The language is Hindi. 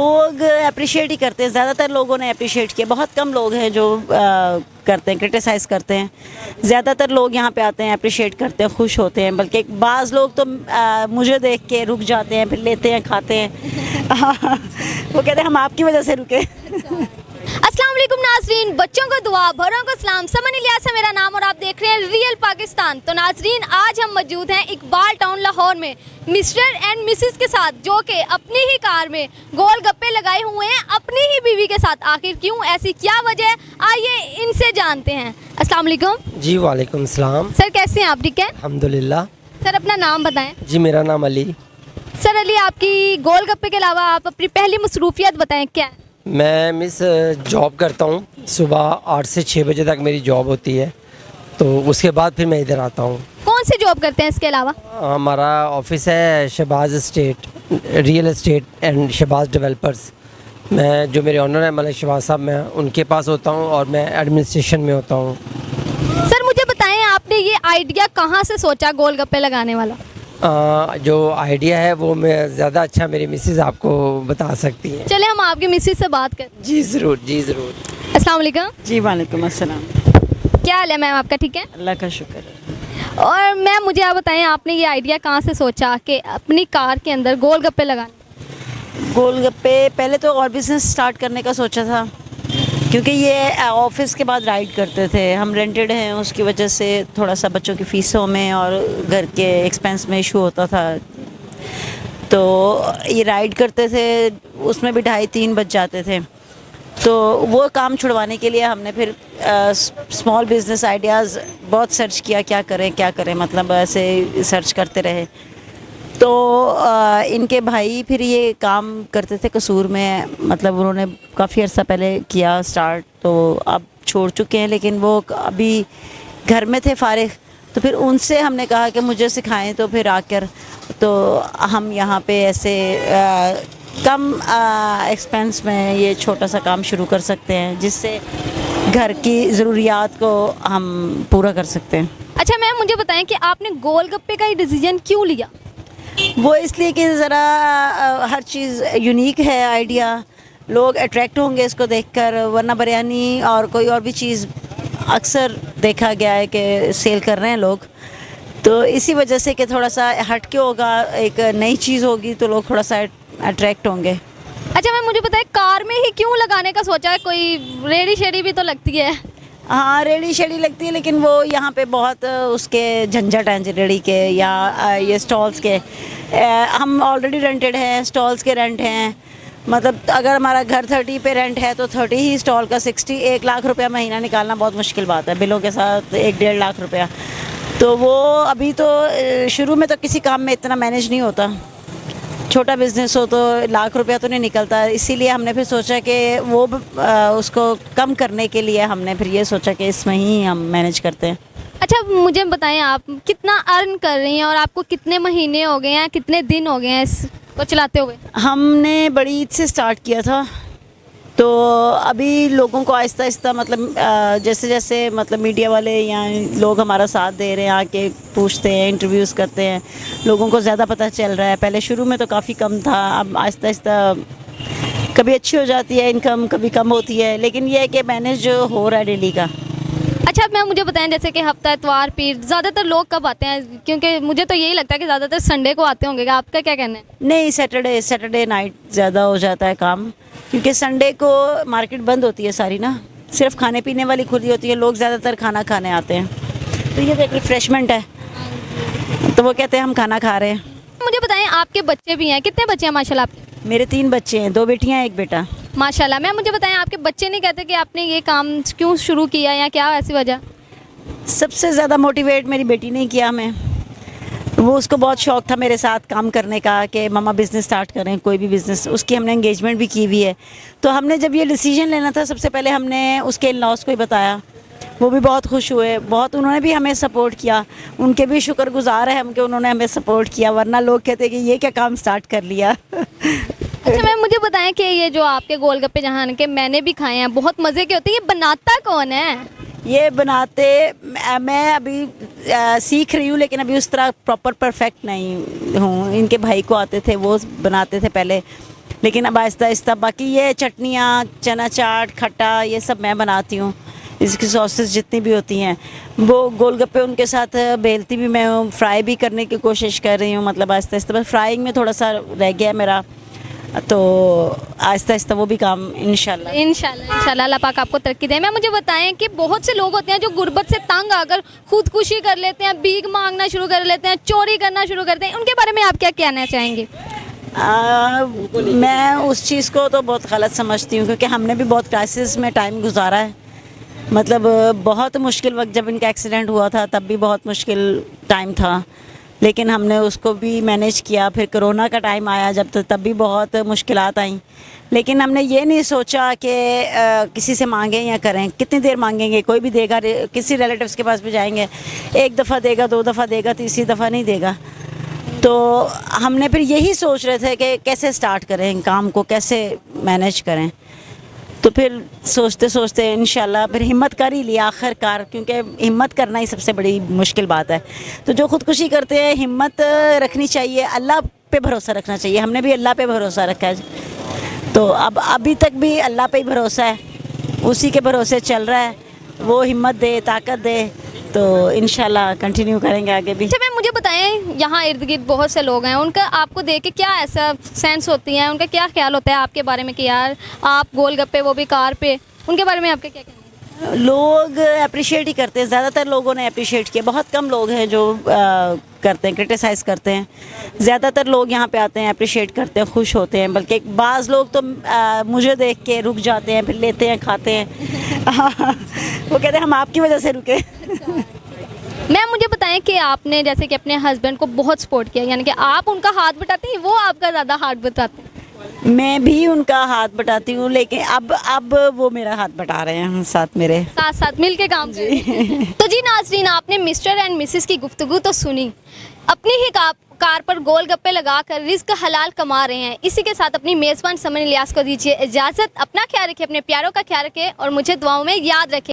लोग अप्रिशिएट ही करते हैं, ज़्यादातर लोगों ने अप्रिशिएट किया। बहुत कम लोग हैं जो करते हैं, क्रिटिसाइज़ करते हैं। ज़्यादातर लोग यहाँ पे आते हैं, अप्रिशिएट करते हैं, खुश होते हैं। बल्कि बाज़ लोग तो मुझे देख के रुक जाते हैं, फिर लेते हैं, खाते हैं। वो कहते हैं हम आपकी वजह से रुके। अस्सलाम वालेकुम नाजरीन, बच्चों को दुआ, बड़ों को सलाम। समन इलियास है मेरा नाम और आप देख रहे हैं रियल पाकिस्तान। तो नाजरीन, आज हम मौजूद हैं इकबाल टाउन लाहौर में मिस्टर एंड मिसेस के साथ, जो कि अपनी ही कार में गोल गप्पे लगाए हुए हैं अपनी ही बीवी के साथ। आखिर क्यों, ऐसी क्या वजह है, आइए इनसे जानते हैं। अस्सलाम वालेकुम। जी वालेकुम सलाम। सर कैसे हैं आप? ठीक है अल्हम्दुलिल्लाह। सर, अपना नाम बताएं। जी मेरा नाम अली। सर अली, आपकी गोल गप्पे के अलावा आप अपनी पहली मसरूफियत बताएं, क्या है? मैं मिस जॉब करता हूँ। सुबह 8 से 6 बजे तक मेरी जॉब होती है, तो उसके बाद फिर मैं इधर आता हूँ। कौन सी जॉब करते हैं इसके अलावा? हमारा ऑफिस है Shahbaz estate, real estate and Shahbaz developers. मैं जो मेरे ऑनर है मलिक शहबाज साहब, मैं उनके पास होता हूँ और मैं एडमिनिस्ट्रेशन में होता हूँ। सर मुझे बताएं, आपने ये आइडिया कहाँ से सोचा गोल गप्पे लगाने वाला? जो आइडिया है वो मैं ज़्यादा अच्छा मेरी मिसेस आपको बता सकती हैं। चले हम आपकी मिसेस से बात करें। जी ज़रूर, जी ज़रूर। अस्सलाम वालेकुम। जी वालेकुम अस्सलाम। क्या हाल है मैम आपका? ठीक है। अल्लाह का शुक्र है। और मैम मुझे आप बताएं, आपने ये आइडिया कहाँ से सोचा कि अपनी कार के अंदर गोल गप्पे लगाने? गोलगप्पे पहले तो और बिज़नेस स्टार्ट करने का सोचा था, क्योंकि ये ऑफिस के बाद राइड करते थे। हम रेंटेड हैं, उसकी वजह से थोड़ा सा बच्चों की फ़ीसों में और घर के एक्सपेंस में इशू होता था। तो ये राइड करते थे, उसमें भी 2:30-3 बज जाते थे। तो वो काम छुड़वाने के लिए हमने फिर स्मॉल बिज़नेस आइडियाज़ बहुत सर्च किया, क्या करें, मतलब ऐसे सर्च करते रहे। तो इनके भाई फिर ये काम करते थे कसूर में, मतलब उन्होंने काफ़ी अर्सा पहले किया स्टार्ट, तो अब छोड़ चुके हैं, लेकिन वो अभी घर में थे फारिग। तो फिर उनसे हमने कहा कि मुझे सिखाएं, तो फिर आकर तो हम यहाँ पे ऐसे कम एक्सपेंस में ये छोटा सा काम शुरू कर सकते हैं, जिससे घर की ज़रूरियात को हम पूरा कर सकते हैं। अच्छा मैम, मुझे बताएं कि आपने गोल गप्पे का ये डिसीजन क्यों लिया? वो इसलिए कि ज़रा हर चीज़ यूनिक है, आइडिया, लोग अट्रैक्ट होंगे इसको देखकर, वरना बिरयानी और कोई और भी चीज़ अक्सर देखा गया है कि सेल कर रहे हैं लोग। तो इसी वजह से कि थोड़ा सा हट के होगा, एक नई चीज़ होगी, तो लोग थोड़ा सा अट्रैक्ट होंगे। अच्छा मैम, मुझे बताएं कार में ही क्यों लगाने का सोचा है? कोई रेडी शेडी भी तो लगती है। हाँ, रेडी शेडी लगती है, लेकिन वो यहाँ पे बहुत उसके झंझट हैं रेडी के या ये स्टॉल्स के। हम ऑलरेडी रेंटेड हैं, स्टॉल्स के रेंट हैं। मतलब अगर हमारा घर 30 पे रेंट है तो 30 ही स्टॉल का 60, 1 लाख रुपया महीना निकालना बहुत मुश्किल बात है, बिलों के साथ 1-1.5 लाख रुपया। तो वो अभी तो शुरू में तो किसी काम में इतना मैनेज नहीं होता, छोटा बिज़नेस हो तो 1 लाख रुपया तो नहीं निकलता। इसीलिए हमने फिर सोचा कि वो उसको कम करने के लिए हमने फिर ये सोचा कि इसमें ही हम मैनेज करते हैं। अच्छा मुझे बताएं, आप कितना अर्न कर रही हैं और आपको कितने महीने हो गए हैं, कितने दिन हो गए हैं इसको चलाते हुए? हमने बड़ी ईद से स्टार्ट किया था, तो अभी लोगों को आहिस्ता आहिस्ता मतलब जैसे जैसे मतलब मीडिया वाले या लोग हमारा साथ दे रहे हैं, आके पूछते हैं, इंटरव्यूज़ करते हैं, लोगों को ज़्यादा पता चल रहा है। पहले शुरू में तो काफ़ी कम था, अब आहिस्ता आहिस्ता कभी अच्छी हो जाती है इनकम, कभी कम होती है, लेकिन ये है कि मैनेज जो हो रहा है डेली का। अच्छा मैम, मुझे बताएं जैसे कि हफ्ता, इतवार, पीर, ज़्यादातर लोग कब आते हैं? क्योंकि मुझे तो यही लगता है कि ज़्यादातर संडे को आते होंगे। आपका क्या कहना है? नहीं, सैटरडे नाइट ज़्यादा हो जाता है काम, क्योंकि संडे को मार्केट बंद होती है सारी ना, सिर्फ खाने पीने वाली खुली होती है, लोग ज़्यादातर खाना खाने आते हैं। तो ये तो एक रिफ्रेशमेंट है, तो वो कहते हैं हम खाना खा रहे हैं। मुझे बताएं, आपके बच्चे भी हैं, कितने बच्चे हैं माशाल्लाह आपके? मेरे 3 बच्चे हैं, 2 बेटियां 1 बेटा। माशाल्लाह। मैम मुझे बताएं, आपके बच्चे नहीं कहते कि आपने ये काम क्यों शुरू किया या क्या ऐसी वजह? सबसे ज़्यादा मोटिवेट मेरी बेटी ने किया हमें। वो उसको बहुत शौक़ था मेरे साथ काम करने का कि मम्मा बिज़नेस स्टार्ट करें, कोई भी बिज़नेस। उसकी हमने एंगेजमेंट भी की हुई है। तो हमने जब ये डिसीजन लेना था, सबसे पहले हमने उसके इन-लॉज़ को ही बताया, वो भी बहुत खुश हुए, बहुत उन्होंने भी हमें सपोर्ट किया। उनके भी शुक्रगुजार है हम कि उन्होंने हमें सपोर्ट किया, वरना लोग कहते कि ये क्या काम स्टार्ट कर लिया। अच्छा मैम, मुझे बताएं कि ये जो आपके गोलगप्पे जहाँ के मैंने भी खाए हैं, बहुत मज़े के होते हैं, ये बनाता कौन है? ये बनाते मैं अभी सीख रही हूँ, लेकिन अभी उस तरह प्रॉपर परफेक्ट नहीं हूँ। इनके भाई को आते थे, वो बनाते थे पहले। लेकिन अब आहिस्ता आहिस्ता बाकी ये चटनियाँ, चना चाट, खट्टा, ये सब मैं बनाती हूँ। इसकी सॉसेस जितनी भी होती हैं वो गोलगप्पे उनके साथ बेलती भी मैं हूँ, फ्राई भी करने की कोशिश कर रही हूँ। मतलब आहिस्ता आहिस्ता बस फ्राइंग में थोड़ा सा रह गया मेरा, तो आहिस्ता आहिस्ता वो भी काम इंशाल्लाह। इंशाल्लाह अल्लाह पाक आपको तरक्की दे। मैं मुझे बताएं कि बहुत से लोग होते हैं जो गुर्बत से तंग आकर खुदकुशी कर लेते हैं, भीख मांगना शुरू कर लेते हैं, चोरी करना शुरू करते हैं, उनके बारे में आप क्या कहना चाहेंगे? मैं उस चीज़ को तो बहुत गलत समझती हूँ, क्योंकि हमने भी बहुत क्राइसिस में टाइम गुजारा है। मतलब बहुत मुश्किल वक्त जब इनका एक्सीडेंट हुआ था तब भी बहुत मुश्किल टाइम था, लेकिन हमने उसको भी मैनेज किया। फिर कोरोना का टाइम आया जब, तो तब भी बहुत मुश्किलात आई, लेकिन हमने ये नहीं सोचा कि किसी से मांगें या करें। कितनी देर मांगेंगे, कोई भी देगा, किसी रिलेटिव्स के पास भी जाएंगे, एक दफ़ा देगा, 2 दफ़ा देगा, तीसरी दफ़ा नहीं देगा। तो हमने फिर यही सोच रहे थे कि कैसे स्टार्ट करें काम को, कैसे मैनेज करें। तो फिर सोचते सोचते इंशाल्लाह फिर हिम्मत कर ही लिया आखिरकार, क्योंकि हिम्मत करना ही सबसे बड़ी मुश्किल बात है। तो जो खुदकुशी करते हैं, हिम्मत रखनी चाहिए, अल्लाह पे भरोसा रखना चाहिए। हमने भी अल्लाह पे भरोसा रखा है, तो अब अभी तक भी अल्लाह पे ही भरोसा है, उसी के भरोसे चल रहा है। वो हिम्मत दे, ताकत दे, तो इंशाल्लाह कंटिन्यू करेंगे आगे भी। अच्छा मैम मुझे बताएं, यहाँ इर्द गिर्द बहुत से लोग हैं, उनका आपको देख के क्या ऐसा सेंस होती है, उनका क्या ख्याल होता है आपके बारे में कि यार आप गोलगप्पे, वो भी कार पे, उनके बारे में आपका क्या कहना है? लोग अप्रिशिएट ही करते हैं, ज़्यादातर लोगों ने अप्रिशिएट किया। बहुत कम लोग हैं जो करते हैं, क्रिटिसाइज़ करते हैं। ज़्यादातर लोग यहाँ पे आते हैं, अप्रिशिएट करते हैं, खुश होते हैं। बल्कि बाज़ लोग तो मुझे देख के रुक जाते हैं, फिर लेते हैं, खाते हैं। वो कहते हैं हम आपकी वजह से रुके। मैम मुझे बताएं कि आपने जैसे कि अपने हस्बैंड को बहुत सपोर्ट किया, यानी कि आप उनका हाथ बटाते हैं, वो आपका ज़्यादा हाथ बटाते हैं? मैं भी उनका हाथ बटाती हूँ, लेकिन अब वो मेरा हाथ बटा रहे हैं, साथ मेरे साथ मिल के काम कर रहे हैं। तो जी नाज़रीन, आपने मिस्टर एंड मिसेस की गुफ्तगू तो सुनी। अपनी ही कार पर गोलगप्पे लगाकर रिस्क हलाल कमा रहे हैं। इसी के साथ अपनी मेज़बान समन इलियास को दीजिए इजाज़त। अपना ख्याल रखें, अपने प्यारों का ख्याल रखें और मुझे दुआओं में याद रखें।